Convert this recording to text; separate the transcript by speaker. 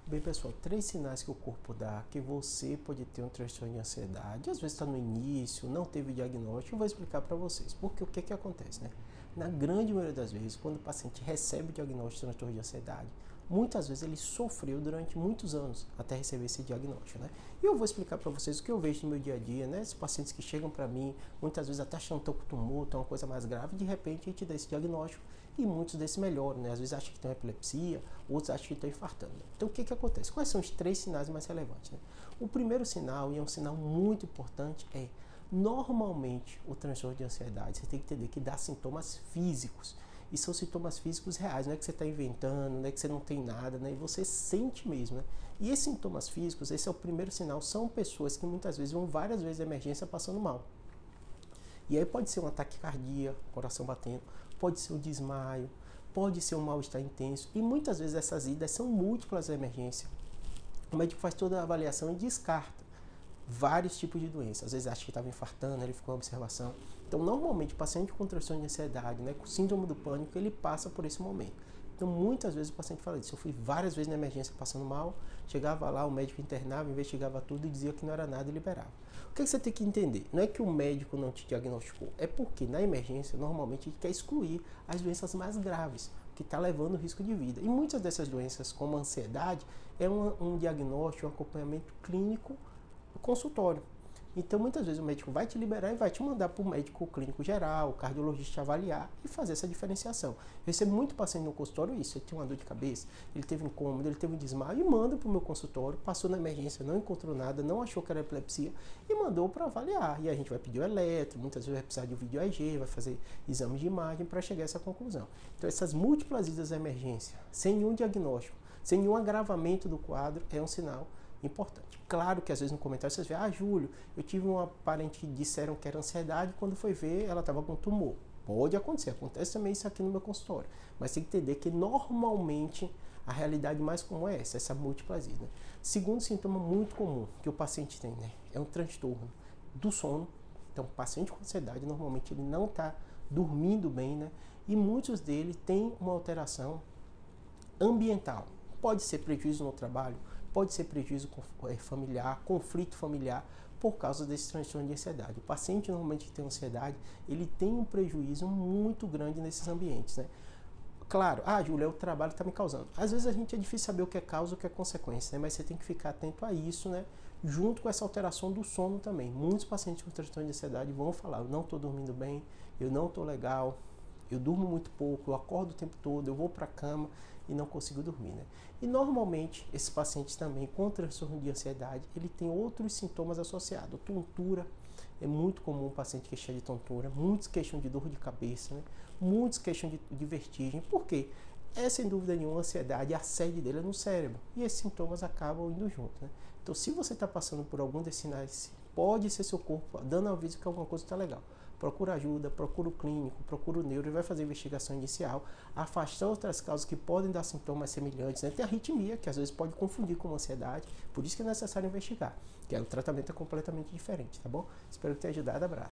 Speaker 1: Bem, pessoal, 3 sinais que o corpo dá que você pode ter um transtorno de ansiedade. Às vezes está no início, não teve diagnóstico. Eu vou explicar para vocês. Porque o que acontece, né? Na grande maioria das vezes, quando o paciente recebe o diagnóstico de transtorno de ansiedade, muitas vezes ele sofreu durante muitos anos até receber esse diagnóstico, né? E eu vou explicar para vocês o que eu vejo no meu dia a dia, né? Esses pacientes que chegam para mim, muitas vezes até achando que estão com tumor, uma coisa mais grave, de repente a gente dá esse diagnóstico e muitos desses melhoram, né? Às vezes acham que tem epilepsia, outros acham que estão infartando. Então o que acontece? Quais são os 3 sinais mais relevantes, né? O primeiro sinal, e é um sinal muito importante, é normalmente o transtorno de ansiedade, você tem que entender que dá sintomas físicos. E são sintomas físicos reais, não é que você está inventando, não é que você não tem nada, né? E você sente mesmo, né? E esses sintomas físicos, esse é o primeiro sinal, são pessoas que muitas vezes vão várias vezes à emergência passando mal. E aí pode ser um ataque cardíaco, coração batendo, pode ser um desmaio, pode ser um mal-estar intenso. E muitas vezes essas idas são múltiplas à emergência. O médico faz toda a avaliação e descarta vários tipos de doenças. Às vezes acha que estava infartando, ele ficou em observação. Então, normalmente, o paciente com transtorno de ansiedade, né, com síndrome do pânico, ele passa por esse momento. Então, muitas vezes o paciente fala isso. Eu fui várias vezes na emergência passando mal, chegava lá, o médico internava, investigava tudo e dizia que não era nada e liberava. O que você tem que entender? Não é que o médico não te diagnosticou, é porque na emergência, normalmente, ele quer excluir as doenças mais graves, que está levando risco de vida. E muitas dessas doenças, como a ansiedade, é um diagnóstico, um acompanhamento clínico no consultório. Então, muitas vezes o médico vai te liberar e vai te mandar para o médico clínico geral, o cardiologista te avaliar e fazer essa diferenciação. Eu recebo muito paciente no consultório isso, ele tem uma dor de cabeça, ele teve incômodo, ele teve um desmaio e manda para o meu consultório, passou na emergência, não encontrou nada, não achou que era epilepsia e mandou para avaliar. E a gente vai pedir o eletro, muitas vezes vai precisar de um vídeo EEG, vai fazer exames de imagem para chegar a essa conclusão. Então, essas múltiplas idas à emergência, sem nenhum diagnóstico, sem nenhum agravamento do quadro, é um sinal importante. Claro que às vezes no comentário vocês veem, Júlio, eu tive uma parente que disseram que era ansiedade, quando foi ver ela estava com tumor. Pode acontecer, acontece também isso aqui no meu consultório, mas tem que entender que normalmente a realidade mais comum é essa múltiplas idas. Segundo sintoma muito comum que o paciente tem, né, é um transtorno do sono. Então, o paciente com ansiedade, normalmente ele não está dormindo bem, né, e muitos deles têm uma alteração ambiental. Pode ser prejuízo no trabalho, pode ser prejuízo familiar, conflito familiar, por causa desse transtorno de ansiedade. O paciente normalmente que tem ansiedade, ele tem um prejuízo muito grande nesses ambientes, né? Claro, Júlia, o trabalho está me causando. Às vezes a gente é difícil saber o que é causa e o que é consequência, né? Mas você tem que ficar atento a isso, né? Junto com essa alteração do sono também. Muitos pacientes com transtorno de ansiedade vão falar, eu não estou dormindo bem, eu não estou legal, eu durmo muito pouco, eu acordo o tempo todo, eu vou para a cama e não consigo dormir, né? E normalmente, esses pacientes também com transtorno de ansiedade, ele tem outros sintomas associados. Tontura, é muito comum o paciente queixar de tontura, muitos queixam de dor de cabeça, né? Muitos queixam de vertigem. Por quê? É sem dúvida nenhuma a ansiedade, a sede dele é no cérebro. E esses sintomas acabam indo junto, né? Então, se você está passando por algum desses sinais, pode ser seu corpo dando aviso que alguma coisa está legal. Procura ajuda, procura o clínico, procura o neuro e vai fazer a investigação inicial, afastar outras causas que podem dar sintomas semelhantes, né? Tem a arritmia, que às vezes pode confundir com ansiedade, por isso que é necessário investigar, que o tratamento é completamente diferente, tá bom? Espero que tenha ajudado, abraço.